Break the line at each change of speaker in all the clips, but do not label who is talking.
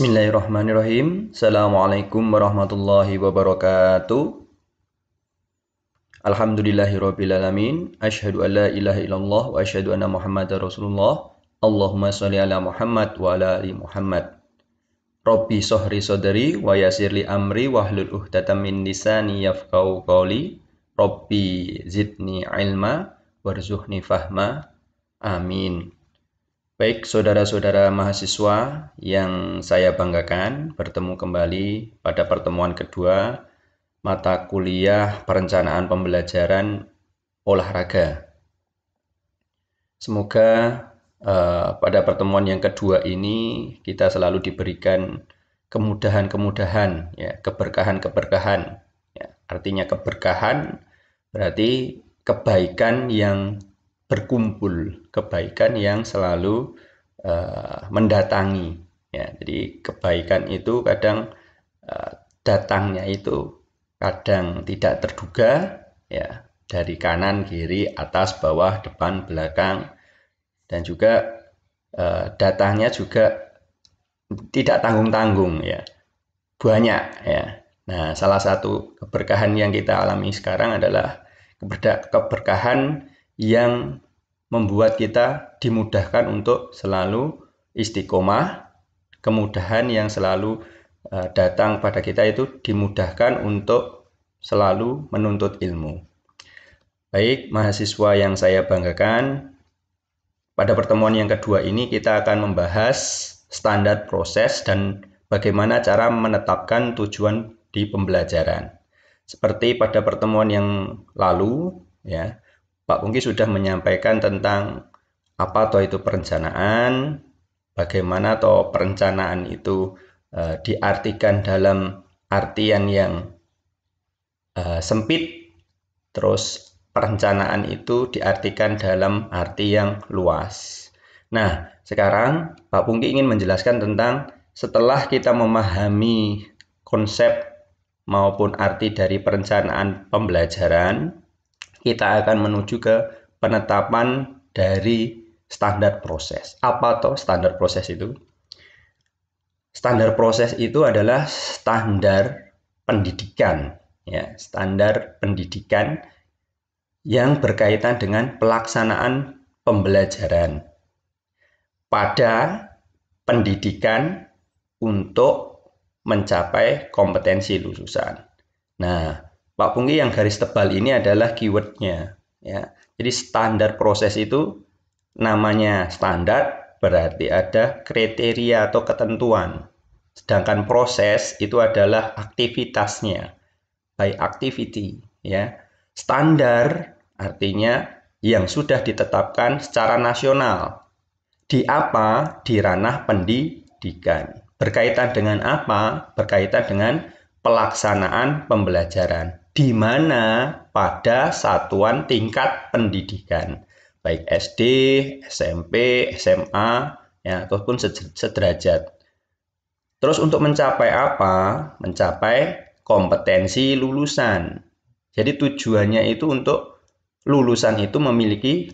Bismillahirrahmanirrahim. Assalamualaikum warahmatullahi wabarakatuh. Alhamdulillahirrabbilalamin. Asyhadu an la ilaha illallah wa asyhadu anna Muhammadar Rasulullah. Allahumma sholli ala Muhammad wa ala ali Muhammad. Rabbi sohri sodari wa yasirli amri wahlul uhdatan min lisani yafqahu qawli. Rabbi zidni ilma warzuqni fahma. Amin. Baik, saudara-saudara mahasiswa yang saya banggakan, bertemu kembali pada pertemuan kedua mata kuliah perencanaan pembelajaran olahraga. Semoga pada pertemuan yang kedua ini kita selalu diberikan kemudahan-kemudahan, ya, keberkahan-keberkahan. Ya, artinya keberkahan berarti kebaikan yang berkumpul, kebaikan yang selalu mendatangi. Ya, jadi kebaikan itu kadang datangnya itu kadang tidak terduga, ya, dari kanan, kiri, atas, bawah, depan, belakang, dan juga datangnya juga tidak tanggung-tanggung, ya, banyak, ya. Nah, salah satu keberkahan yang kita alami sekarang adalah keberkahan yang membuat kita dimudahkan untuk selalu istiqomah, kemudahan yang selalu datang pada kita itu dimudahkan untuk selalu menuntut ilmu. Baik, mahasiswa yang saya banggakan, pada pertemuan yang kedua ini kita akan membahas standar proses dan bagaimana cara menetapkan tujuan di pembelajaran. Seperti pada pertemuan yang lalu, ya, Pak Pungki sudah menyampaikan tentang apa itu perencanaan, bagaimana perencanaan itu diartikan dalam artian yang sempit, terus perencanaan itu diartikan dalam arti yang luas. Nah, sekarang Pak Pungki ingin menjelaskan tentang setelah kita memahami konsep maupun arti dari perencanaan pembelajaran, kita akan menuju ke penetapan dari standar proses. Apa toh standar proses itu? Standar proses itu adalah standar pendidikan, ya, standar pendidikan yang berkaitan dengan pelaksanaan pembelajaran pada pendidikan untuk mencapai kompetensi lulusan. Nah, Pak Pungki yang garis tebal ini adalah keywordnya, ya. Jadi standar proses itu namanya standar berarti ada kriteria atau ketentuan. Sedangkan proses itu adalah aktivitasnya, by activity, ya. Standar artinya yang sudah ditetapkan secara nasional. Di apa? Di ranah pendidikan. Berkaitan dengan apa? Berkaitan dengan pelaksanaan pembelajaran. Di mana pada satuan tingkat pendidikan, baik SD, SMP, SMA, ya, ataupun sederajat. Terus untuk mencapai apa? Mencapai kompetensi lulusan. Jadi tujuannya itu untuk lulusan itu memiliki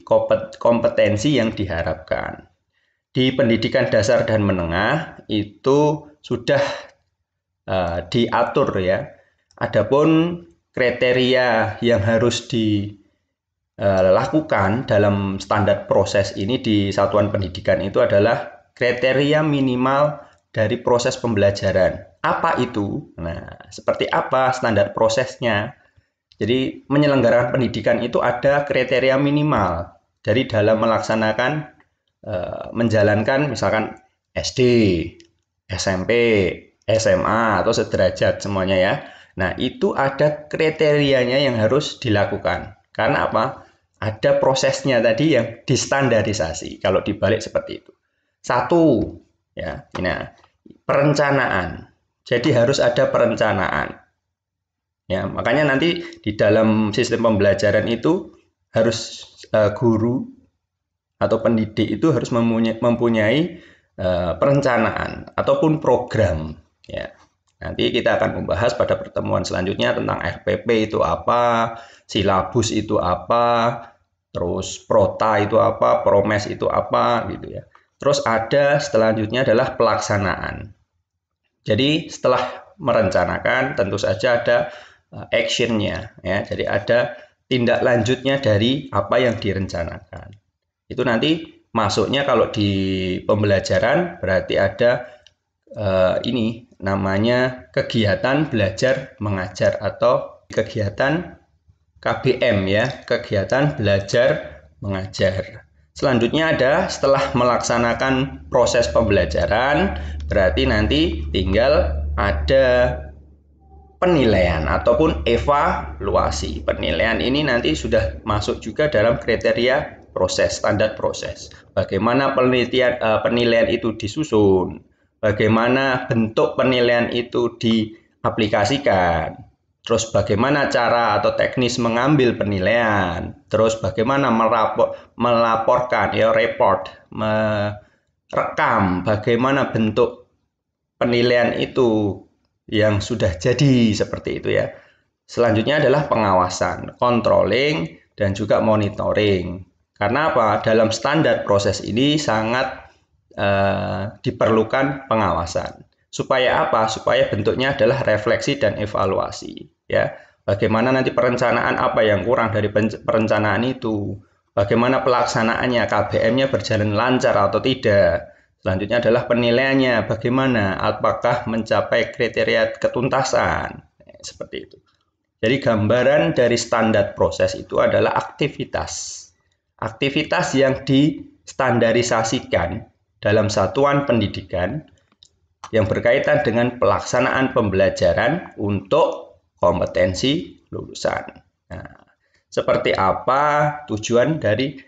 kompetensi yang diharapkan. Di pendidikan dasar dan menengah itu sudah diatur, ya. Adapun kriteria yang harus dilakukan dalam standar proses ini di satuan pendidikan itu adalah kriteria minimal dari proses pembelajaran. Apa itu? Nah, seperti apa standar prosesnya? Jadi menyelenggarakan pendidikan itu ada kriteria minimal dari dalam melaksanakan menjalankan misalkan SD, SMP, SMA atau sederajat semuanya, ya. Nah, itu ada kriterianya yang harus dilakukan. Karena apa? Ada prosesnya tadi yang distandarisasi. Kalau dibalik seperti itu. Satu, ya. Nah, perencanaan. Jadi harus ada perencanaan. Ya, makanya nanti di dalam sistem pembelajaran itu harus guru atau pendidik itu harus mempunyai perencanaan ataupun program, ya. Nanti kita akan membahas pada pertemuan selanjutnya tentang RPP itu apa, silabus itu apa, terus prota itu apa, promes itu apa, gitu, ya. Terus ada selanjutnya adalah pelaksanaan. Jadi setelah merencanakan tentu saja ada action-nya ya. Jadi ada tindak lanjutnya dari apa yang direncanakan. Itu nanti masuknya kalau di pembelajaran berarti ada ini namanya kegiatan belajar mengajar atau kegiatan KBM ya, kegiatan belajar mengajar. Selanjutnya ada setelah melaksanakan proses pembelajaran, berarti nanti tinggal ada penilaian ataupun evaluasi. Penilaian ini nanti sudah masuk juga dalam kriteria proses, standar proses. Bagaimana penilaian itu disusun, bagaimana bentuk penilaian itu diaplikasikan, terus bagaimana cara atau teknis mengambil penilaian, terus bagaimana melaporkan, ya report, merekam, bagaimana bentuk penilaian itu yang sudah jadi seperti itu ya. Selanjutnya adalah pengawasan, controlling, dan juga monitoring. Karena apa? Dalam standar proses ini sangat diperlukan pengawasan. Supaya apa? Supaya bentuknya adalah refleksi dan evaluasi. Ya, bagaimana nanti perencanaan apa yang kurang dari perencanaan itu, bagaimana pelaksanaannya, KBM-nya berjalan lancar atau tidak. Selanjutnya adalah penilaiannya, bagaimana, apakah mencapai kriteria ketuntasan, seperti itu. Jadi gambaran dari standar proses itu adalah aktivitas. Aktivitas yang distandarisasikan dalam satuan pendidikan yang berkaitan dengan pelaksanaan pembelajaran untuk kompetensi lulusan. Nah, seperti apa tujuan dari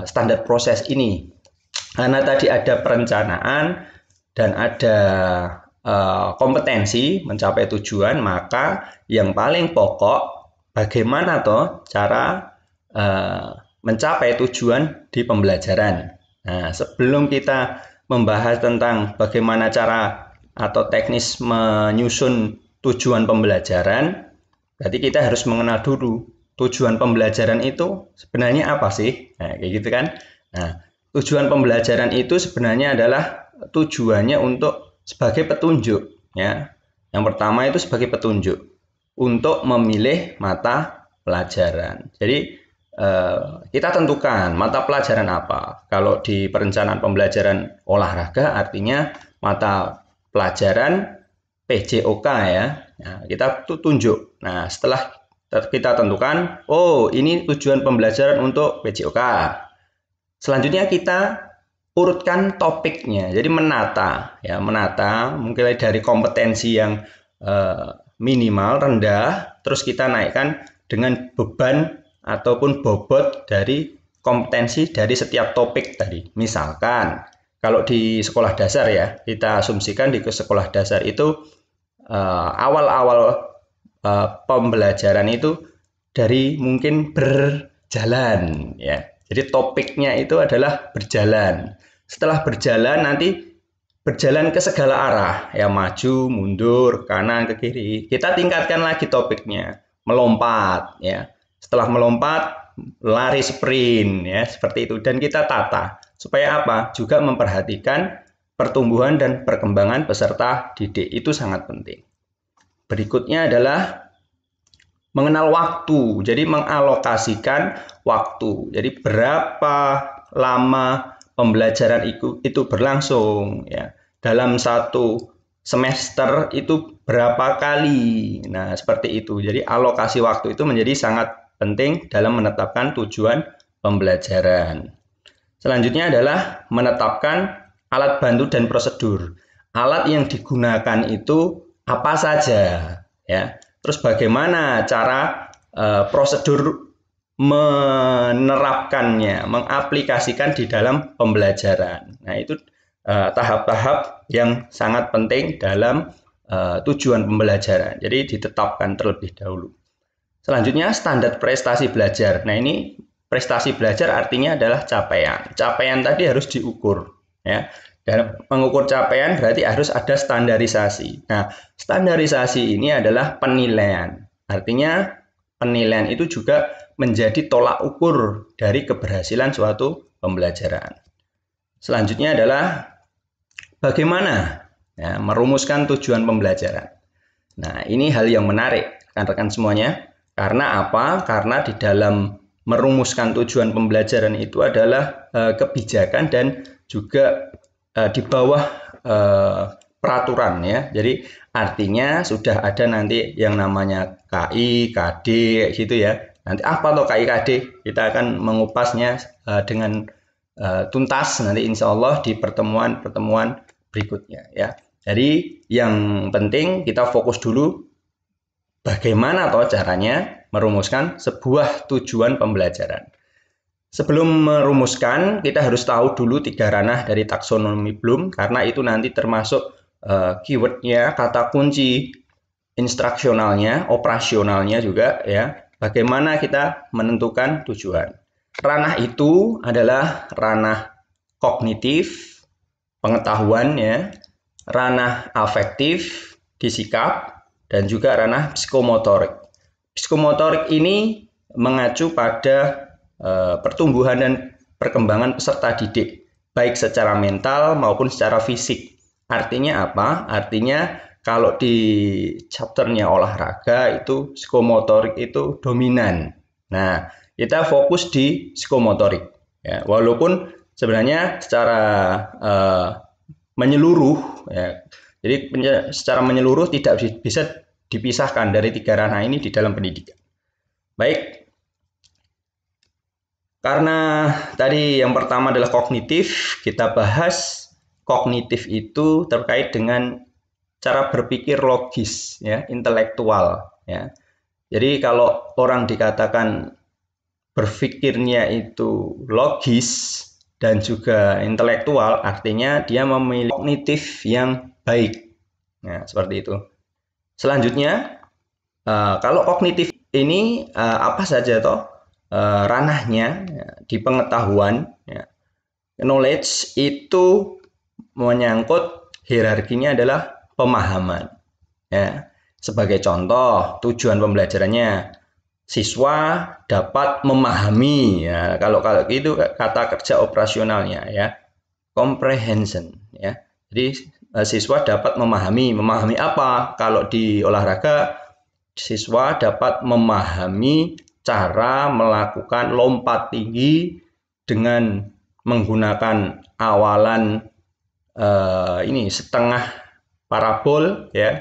standar proses ini? Karena tadi ada perencanaan dan ada kompetensi mencapai tujuan, maka yang paling pokok bagaimana toh cara mencapai tujuan di pembelajaran. Nah, sebelum kita membahas tentang bagaimana cara atau teknis menyusun tujuan pembelajaran, berarti kita harus mengenal dulu tujuan pembelajaran itu sebenarnya apa sih? Nah, kayak gitu kan. Nah, tujuan pembelajaran itu sebenarnya adalah tujuannya untuk sebagai petunjuk ya. Yang pertama itu sebagai petunjuk untuk memilih mata pelajaran. Jadi kita tentukan mata pelajaran apa. Kalau di perencanaan pembelajaran olahraga artinya mata pelajaran PJOK ya. Nah, kita tunjuk. Nah, setelah kita tentukan, oh ini tujuan pembelajaran untuk PJOK. Selanjutnya kita urutkan topiknya. Jadi menata ya, menata mungkin dari kompetensi yang minimal rendah, terus kita naikkan dengan beban ataupun bobot dari kompetensi dari setiap topik tadi. Misalkan kalau di sekolah dasar ya, kita asumsikan di sekolah dasar itu awal-awal pembelajaran itu dari mungkin berjalan ya. Jadi topiknya itu adalah berjalan. Setelah berjalan nanti berjalan ke segala arah ya, maju, mundur, kanan, ke kiri. Kita tingkatkan lagi topiknya, melompat ya. Setelah melompat, lari sprint ya, seperti itu. Dan kita tata supaya apa? Juga memperhatikan pertumbuhan dan perkembangan peserta didik. Itu sangat penting. Berikutnya adalah mengenal waktu. Jadi mengalokasikan waktu. Jadi berapa lama pembelajaran itu berlangsung ya. Dalam satu semester itu berapa kali. Nah, seperti itu. Jadi alokasi waktu itu menjadi sangat penting dalam menetapkan tujuan pembelajaran. Selanjutnya adalah menetapkan alat bantu dan prosedur. Alat yang digunakan itu apa saja ya. Terus bagaimana cara prosedur menerapkannya, mengaplikasikan di dalam pembelajaran. Nah, itu tahap-tahap yang sangat penting dalam tujuan pembelajaran. Jadi ditetapkan terlebih dahulu. Selanjutnya standar prestasi belajar. Nah, ini prestasi belajar artinya adalah capaian. Capaian tadi harus diukur ya. Dan mengukur capaian berarti harus ada standarisasi. Nah, standarisasi ini adalah penilaian. Artinya penilaian itu juga menjadi tolak ukur dari keberhasilan suatu pembelajaran. Selanjutnya adalah bagaimana ya, merumuskan tujuan pembelajaran. Nah, ini hal yang menarik, rekan-rekan semuanya. Karena apa? Karena di dalam merumuskan tujuan pembelajaran itu adalah kebijakan dan juga di bawah peraturan ya. Jadi artinya sudah ada nanti yang namanya KI, KD gitu ya. Nanti apa tuh KI, KD? Kita akan mengupasnya dengan tuntas nanti insya Allah di pertemuan-pertemuan berikutnya ya. Jadi yang penting kita fokus dulu bagaimana toh caranya merumuskan sebuah tujuan pembelajaran. Sebelum merumuskan, kita harus tahu dulu 3 ranah dari taksonomi Bloom, karena itu nanti termasuk keywordnya, kata kunci instruksionalnya, operasionalnya juga ya. Bagaimana kita menentukan tujuan. Ranah itu adalah ranah kognitif, pengetahuan ya, ranah afektif, disikap, dan juga ranah psikomotorik. Psikomotorik ini mengacu pada pertumbuhan dan perkembangan peserta didik, baik secara mental maupun secara fisik. Artinya apa? Artinya kalau di chapternya olahraga itu psikomotorik itu dominan. Nah, kita fokus di psikomotorik. Ya, walaupun sebenarnya secara menyeluruh, ya, jadi secara menyeluruh tidak bisa dipisahkan dari 3 ranah ini di dalam pendidikan. Baik, karena tadi yang pertama adalah kognitif, kita bahas kognitif itu terkait dengan cara berpikir logis, ya, intelektual. Ya. Jadi kalau orang dikatakan berpikirnya itu logis dan juga intelektual, artinya dia memiliki kognitif yang baik. Nah, seperti itu. Selanjutnya, kalau kognitif ini apa saja toh ranahnya ya, di pengetahuan. Ya. Knowledge itu menyangkut hierarkinya adalah pemahaman. Ya. Sebagai contoh, tujuan pembelajarannya siswa dapat memahami ya, kalau itu kata kerja operasionalnya ya, comprehension ya. Jadi siswa dapat memahami apa? Kalau di olahraga siswa dapat memahami cara melakukan lompat tinggi dengan menggunakan awalan ini setengah parabol ya,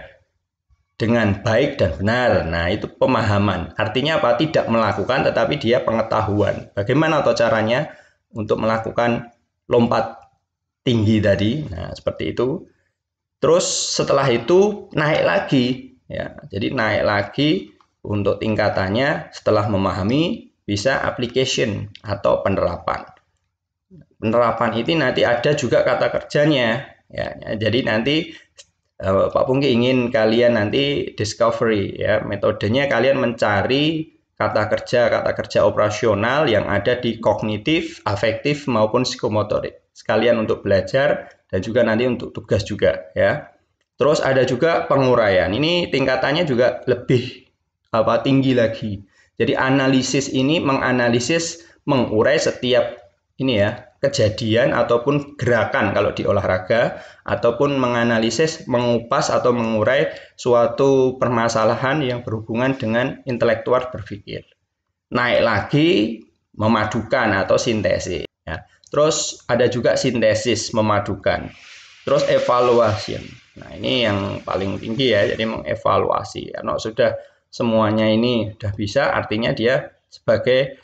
dengan baik dan benar. Nah, itu pemahaman. Artinya apa? Tidak melakukan, tetapi dia pengetahuan. Bagaimana atau caranya untuk melakukan lompat tinggi tadi? Nah, seperti itu. Terus setelah itu naik lagi. Ya, jadi naik lagi untuk tingkatannya setelah memahami bisa application atau penerapan. Penerapan ini nanti ada juga kata kerjanya. Ya, jadi nanti Pak Pungki ingin kalian nanti discovery ya, metodenya kalian mencari kata kerja operasional yang ada di kognitif, afektif maupun psikomotorik. Sekalian untuk belajar dan juga nanti untuk tugas juga ya. Terus ada juga penguraian. Ini tingkatannya juga lebih tinggi lagi. Jadi analisis ini menganalisis, mengurai setiap ini ya, kejadian ataupun gerakan kalau di olahraga, ataupun menganalisis, mengupas atau mengurai suatu permasalahan yang berhubungan dengan intelektual berpikir. Naik lagi memadukan atau sintesis ya. Terus ada juga sintesis memadukan. Terus evaluation. Nah, ini yang paling tinggi ya, jadi mengevaluasi. Karena sudah semuanya ini sudah bisa, artinya dia sebagai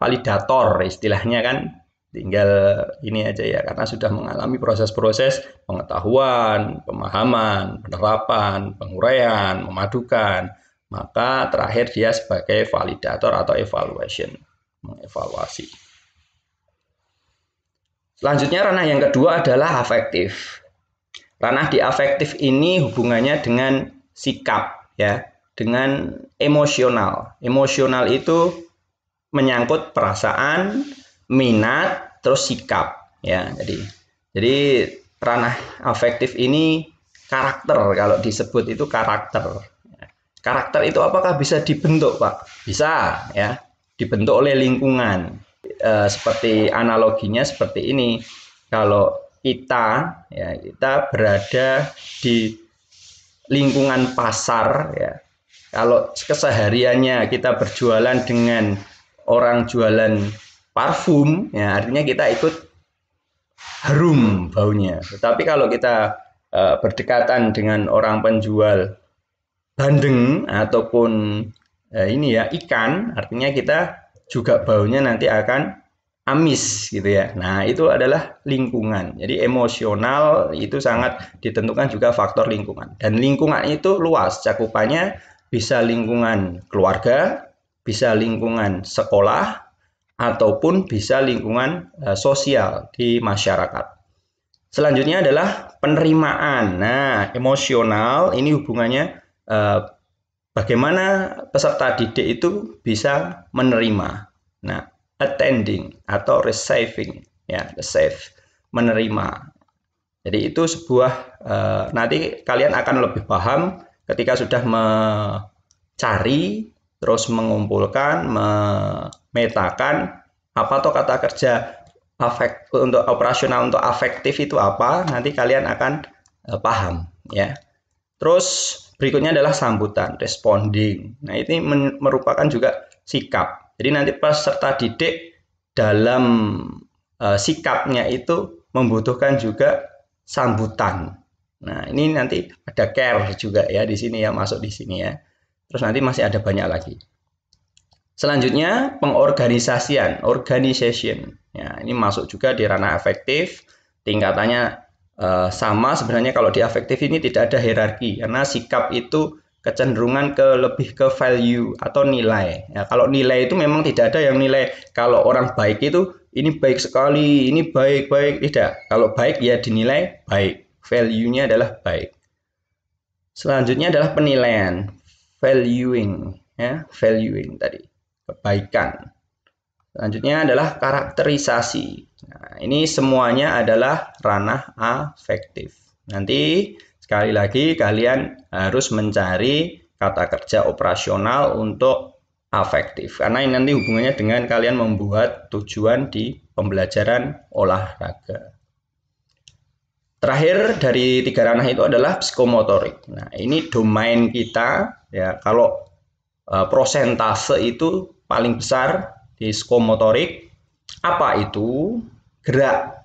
validator istilahnya kan, tinggal ini aja ya, karena sudah mengalami proses-proses pengetahuan, pemahaman, penerapan, penguraian, memadukan, maka terakhir dia sebagai validator atau evaluation, mengevaluasi. Selanjutnya ranah yang kedua adalah afektif. Ranah di afektif ini hubungannya dengan sikap ya, dengan emosional. Emosional itu menyangkut perasaan, minat, terus sikap ya. Jadi ranah afektif ini karakter, kalau disebut itu karakter. Karakter itu apakah bisa dibentuk, Pak? Bisa ya, dibentuk oleh lingkungan. Seperti analoginya seperti ini. Kalau kita berada di lingkungan pasar ya. Kalau kesehariannya kita berjualan dengan orang jualan parfum, ya artinya kita ikut harum baunya. Tetapi kalau kita berdekatan dengan orang penjual bandeng ataupun ini ya ikan, artinya kita juga baunya nanti akan amis gitu ya. Nah, itu adalah lingkungan. Jadi emosional itu sangat ditentukan juga faktor lingkungan. Dan lingkungan itu luas cakupannya, bisa lingkungan keluarga, bisa lingkungan sekolah, ataupun bisa lingkungan sosial di masyarakat. Selanjutnya adalah penerimaan. Nah, emosional ini hubungannya bagaimana peserta didik itu bisa menerima. Nah, attending atau receiving, ya, receive, menerima. Jadi itu sebuah nanti kalian akan lebih paham ketika sudah mencari, terus mengumpulkan, memetakan apa tuh kata kerja untuk operasional untuk afektif itu apa, nanti kalian akan paham ya. Terus berikutnya adalah sambutan, responding. Nah, ini merupakan juga sikap. Jadi nanti peserta didik dalam sikapnya itu membutuhkan juga sambutan. Nah, ini nanti ada care juga ya di sini ya, masuk di sini ya. Terus nanti masih ada banyak lagi. Selanjutnya pengorganisasian, organization. Ya, ini masuk juga di ranah afektif. Tingkatannya sama sebenarnya. Kalau di afektif ini tidak ada hierarki karena sikap itu kecenderungan lebih ke value atau nilai. Ya, kalau nilai itu memang tidak ada yang nilai. Kalau orang baik itu ini baik sekali, ini baik-baik, tidak. Kalau baik ya dinilai baik. Value-nya adalah baik. Selanjutnya adalah penilaian, valuing, ya, valuing tadi, kebaikan. Selanjutnya adalah karakterisasi. Nah, ini semuanya adalah ranah afektif. Nanti sekali lagi kalian harus mencari kata kerja operasional untuk afektif. Karena ini nanti hubungannya dengan kalian membuat tujuan di pembelajaran olahraga. Terakhir dari 3 ranah itu adalah psikomotorik. Nah, ini domain kita ya. Kalau prosentase itu paling besar di psikomotorik. Apa itu? Gerak.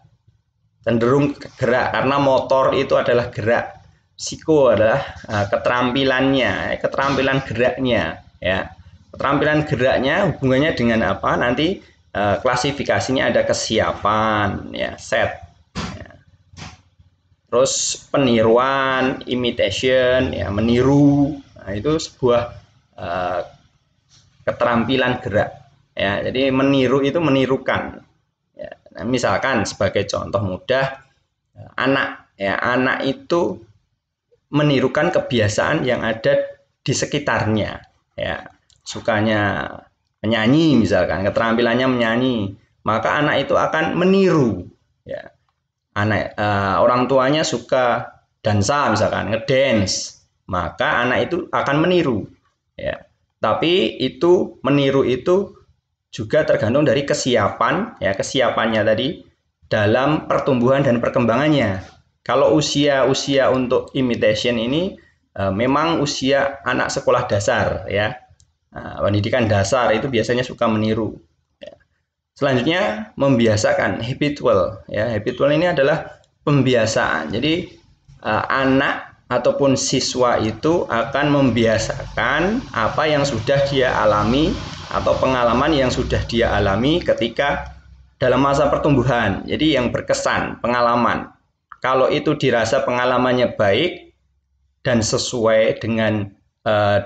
Cenderung gerak karena motor itu adalah gerak. Psiko adalah keterampilannya, keterampilan geraknya ya. Keterampilan geraknya hubungannya dengan apa? Nanti klasifikasinya ada kesiapan ya, set. Terus peniruan, imitation, ya meniru. Nah, itu sebuah keterampilan gerak. Ya, jadi meniru itu menirukan. Ya, nah, misalkan sebagai contoh mudah, anak, ya anak itu menirukan kebiasaan yang ada di sekitarnya. Ya, sukanya menyanyi misalkan, keterampilannya menyanyi, maka anak itu akan meniru. Ya. Orang tuanya suka dansa misalkan ngedance, maka anak itu akan meniru ya. Tapi itu meniru itu juga tergantung dari kesiapan ya, kesiapannya tadi dalam pertumbuhan dan perkembangannya. Kalau usia untuk imitation ini memang usia anak sekolah dasar ya. Pendidikan dasar itu biasanya suka meniru. Selanjutnya membiasakan, habitual ya. Habitual ini adalah pembiasaan. Jadi anak ataupun siswa itu akan membiasakan apa yang sudah dia alami atau pengalaman yang sudah dia alami ketika dalam masa pertumbuhan. Jadi yang berkesan, pengalaman. Kalau itu dirasa pengalamannya baik dan sesuai dengan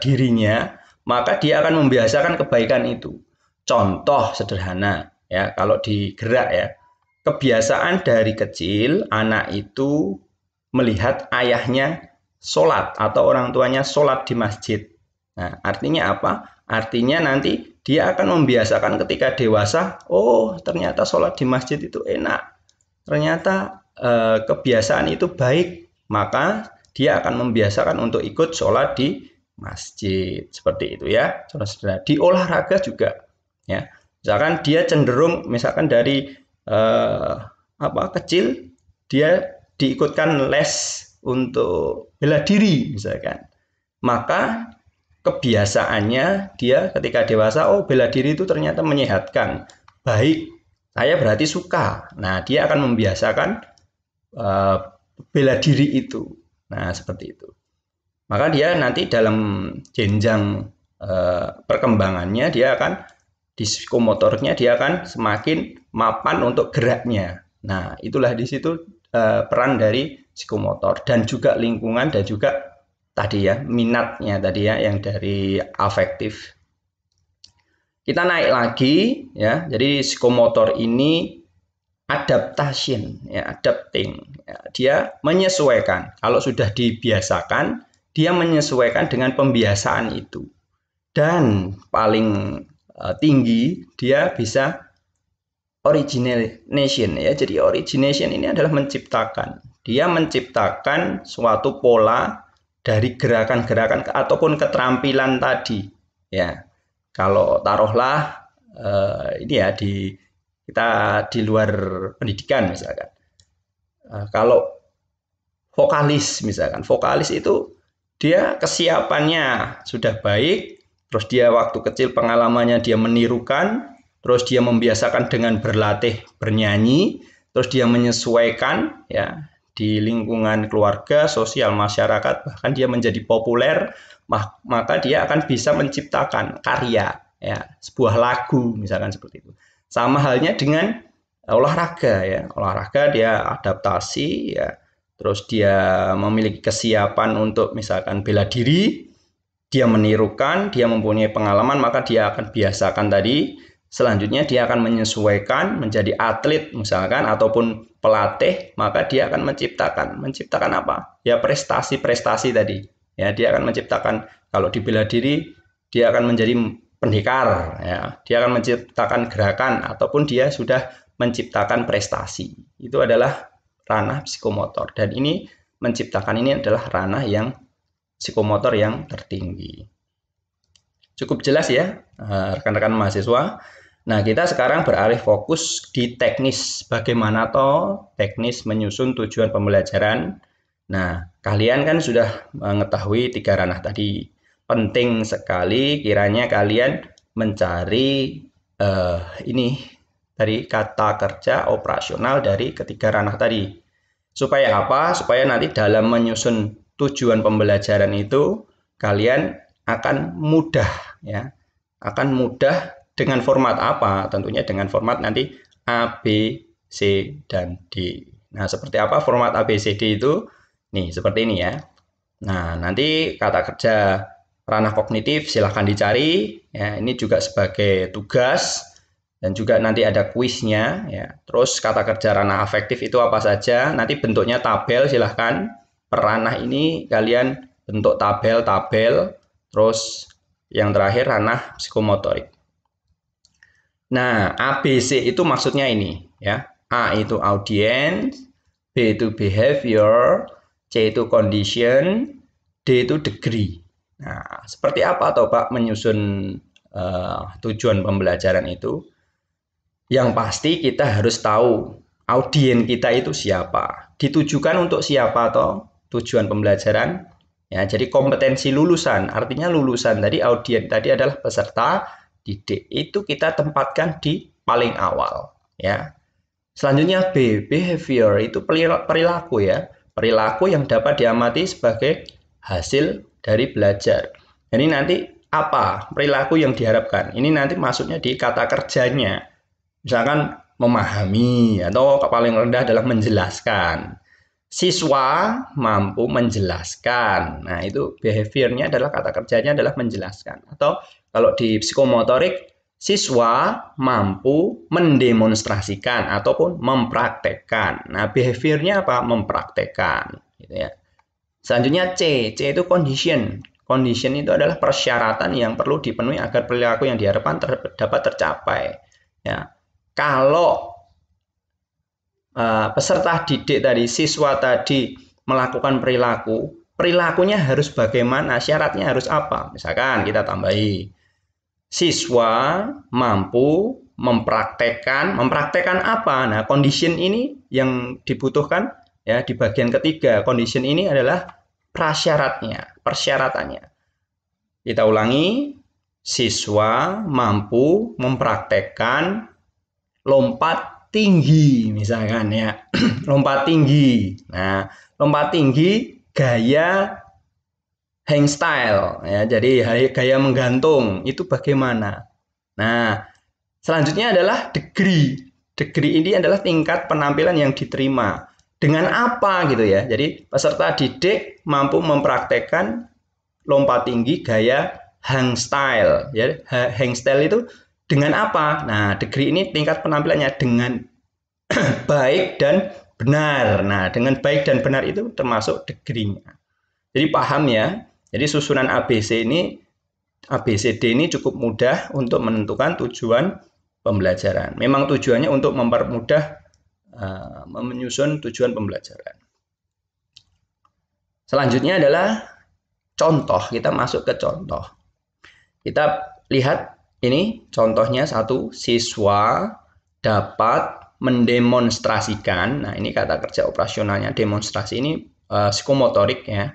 dirinya, maka dia akan membiasakan kebaikan itu. Contoh sederhana ya, kalau di gerak ya, kebiasaan dari kecil anak itu melihat ayahnya sholat atau orang tuanya sholat di masjid. Nah, artinya apa? Artinya nanti dia akan membiasakan ketika dewasa, oh ternyata sholat di masjid itu enak, ternyata kebiasaan itu baik, maka dia akan membiasakan untuk ikut sholat di masjid. Seperti itu ya, saudara-saudara. Di olahraga juga ya. Misalkan dia cenderung misalkan dari kecil dia diikutkan les untuk bela diri misalkan, maka kebiasaannya dia ketika dewasa, oh bela diri itu ternyata menyehatkan, baik, saya berarti suka. Nah, dia akan membiasakan bela diri itu. Nah, seperti itu. Maka dia nanti dalam jenjang perkembangannya, dia akan di psikomotoriknya dia akan semakin mapan untuk geraknya. Nah, itulah di situ peran dari psikomotor dan juga lingkungan dan juga tadi ya minatnya tadi ya yang dari afektif. Kita naik lagi ya. Jadi psikomotor ini adaptation ya, adapting. Ya, dia menyesuaikan. Kalau sudah dibiasakan, dia menyesuaikan dengan pembiasaan itu. Dan paling tinggi dia bisa origination ya. Jadi origination ini adalah menciptakan. Dia menciptakan suatu pola dari gerakan-gerakan ataupun keterampilan tadi ya. Kalau taruhlah ini ya kita di luar pendidikan misalkan, kalau vokalis misalkan, vokalis itu dia kesiapannya sudah baik, terus dia waktu kecil pengalamannya dia menirukan, terus dia membiasakan dengan berlatih bernyanyi, terus dia menyesuaikan ya di lingkungan keluarga, sosial, masyarakat, bahkan dia menjadi populer, maka dia akan bisa menciptakan karya, ya, sebuah lagu, misalkan seperti itu. Sama halnya dengan olahraga, ya, olahraga dia adaptasi, ya, terus dia memiliki kesiapan untuk misalkan bela diri, dia menirukan, dia mempunyai pengalaman, maka dia akan biasakan tadi. Selanjutnya dia akan menyesuaikan menjadi atlet misalkan ataupun pelatih, maka dia akan menciptakan apa? Ya prestasi-prestasi tadi. Ya, dia akan menciptakan kalau di bela diri dia akan menjadi pendekar ya. Dia akan menciptakan gerakan ataupun dia sudah menciptakan prestasi. Itu adalah ranah psikomotor dan ini menciptakan ini adalah ranah yang psikomotor yang tertinggi. Cukup jelas ya rekan-rekan mahasiswa. Nah, kita sekarang beralih fokus di teknis. Bagaimana toh teknis menyusun tujuan pembelajaran. Nah, kalian kan sudah mengetahui 3 ranah tadi. Penting sekali kiranya kalian mencari ini dari kata kerja operasional dari ketiga ranah tadi. Supaya apa? Supaya nanti dalam menyusun tujuan pembelajaran itu kalian akan mudah ya. Akan mudah dengan format apa? Tentunya dengan format nanti A, B, C, dan D. Nah, seperti apa format A, B, C, D itu? Nih, seperti ini ya. Nah, nanti kata kerja ranah kognitif silahkan dicari. Ya, ini juga sebagai tugas. Dan juga nanti ada kuisnya. Ya. Terus kata kerja ranah afektif itu apa saja? Nanti bentuknya tabel silahkan. Per ranah ini kalian bentuk tabel-tabel. Terus yang terakhir ranah psikomotorik. Nah, ABC itu maksudnya ini ya. A itu audience, B itu behavior, C itu condition, D itu degree. Nah, seperti apa toh Pak menyusun tujuan pembelajaran itu? Yang pasti kita harus tahu audiens kita itu siapa. Ditujukan untuk siapa toh tujuan pembelajaran? Ya, jadi kompetensi lulusan, artinya lulusan tadi audiens tadi adalah peserta didik. Itu kita tempatkan di paling awal ya. Selanjutnya B, behavior itu perilaku ya. Perilaku yang dapat diamati sebagai hasil dari belajar. Jadi nanti apa perilaku yang diharapkan? Ini nanti masuknya di kata kerjanya. Misalkan memahami atau paling rendah adalah menjelaskan. Siswa mampu menjelaskan. Nah, itu behaviornya adalah kata kerjanya adalah menjelaskan. Atau kalau di psikomotorik, siswa mampu mendemonstrasikan ataupun mempraktekkan. Nah, behaviornya apa? Mempraktekkan. Gitu ya. Selanjutnya C. C itu condition. Condition itu adalah persyaratan yang perlu dipenuhi agar perilaku yang diharapkan dapat tercapai. Ya. Kalau peserta didik tadi, siswa tadi melakukan perilakunya harus bagaimana, syaratnya harus apa? Misalkan kita tambahi, siswa mampu mempraktekkan apa? Nah, condition ini yang dibutuhkan Ya, di bagian ketiga, condition ini adalah persyaratannya. Kita ulangi, siswa mampu mempraktekkan lompat tinggi, misalkan ya, lompat tinggi. Nah, lompat tinggi gaya hangstyle, ya, jadi gaya menggantung itu bagaimana? Nah, selanjutnya adalah degree. Degree ini adalah tingkat penampilan yang diterima. Dengan apa gitu ya? Jadi peserta didik mampu mempraktekkan lompat tinggi gaya hangstyle. Ya, hangstyle itu dengan apa? Nah, degree ini tingkat penampilannya dengan baik dan benar. Nah, dengan baik dan benar itu termasuk degree-nya. Jadi paham ya. Jadi susunan ABCD ini cukup mudah untuk menentukan tujuan pembelajaran. Memang tujuannya untuk mempermudah menyusun tujuan pembelajaran. Selanjutnya adalah contoh. Kita masuk ke contoh. Kita lihat ini contohnya satu, siswa dapat mendemonstrasikan. Nah, ini kata kerja operasionalnya, demonstrasi ini psikomotorik ya.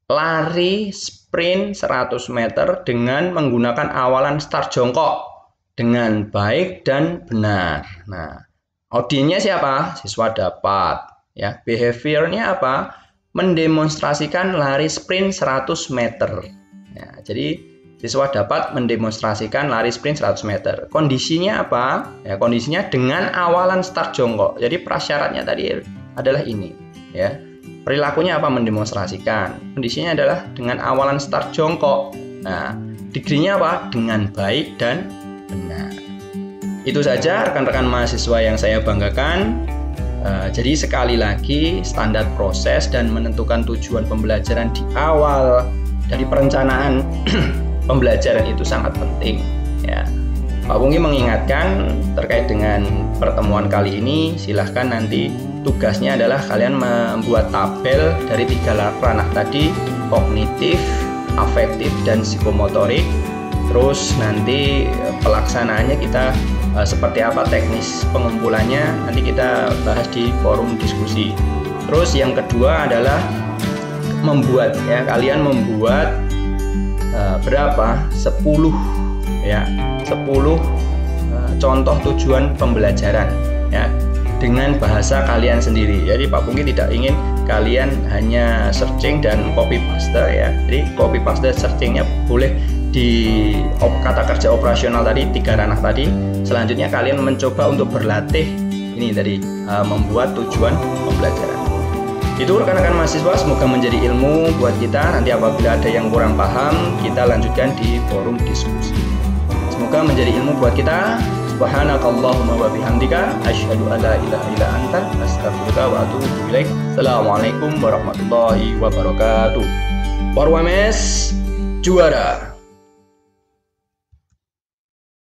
Lari sprint 100 meter dengan menggunakan awalan start jongkok dengan baik dan benar. Nah, audiennya siapa? Siswa dapat. Ya, behaviornya apa? Mendemonstrasikan lari sprint 100 meter. Ya, jadi siswa dapat mendemonstrasikan lari sprint 100 meter. Kondisinya apa? Ya, kondisinya dengan awalan start jongkok. Jadi prasyaratnya tadi adalah ini. Ya, perilakunya apa? Mendemonstrasikan. Kondisinya adalah dengan awalan start jongkok. Nah, degree-nya apa? Dengan baik dan benar. Itu saja rekan-rekan mahasiswa yang saya banggakan. Jadi sekali lagi, standar proses dan menentukan tujuan pembelajaran di awal dari perencanaan pembelajaran itu sangat penting. Ya, Pak Pungki mengingatkan terkait dengan pertemuan kali ini, silahkan nanti tugasnya adalah kalian membuat tabel dari 3 ranah tadi, kognitif, afektif, dan psikomotorik. Terus nanti pelaksanaannya kita seperti apa teknis pengumpulannya nanti kita bahas di forum diskusi. Terus yang kedua adalah membuat ya, kalian membuat berapa? 10 ya, 10 contoh tujuan pembelajaran ya dengan bahasa kalian sendiri. Jadi Pak Pungki tidak ingin kalian hanya searching dan copy paste ya. Jadi copy paste searchingnya boleh di kata kerja operasional tadi 3 ranah tadi. Selanjutnya kalian mencoba untuk berlatih ini tadi membuat tujuan pembelajaran. Itu rekan-rekan mahasiswa, semoga menjadi ilmu buat kita. Nanti apabila ada yang kurang paham, kita lanjutkan di forum diskusi. Semoga menjadi ilmu buat kita. Subhanakallahumma wa bihamdika asyhadu an la ilaha illa anta astaghfiruka wa atubu ilaik. Assalamualaikum warahmatullahi wabarakatuh. Warwames juara.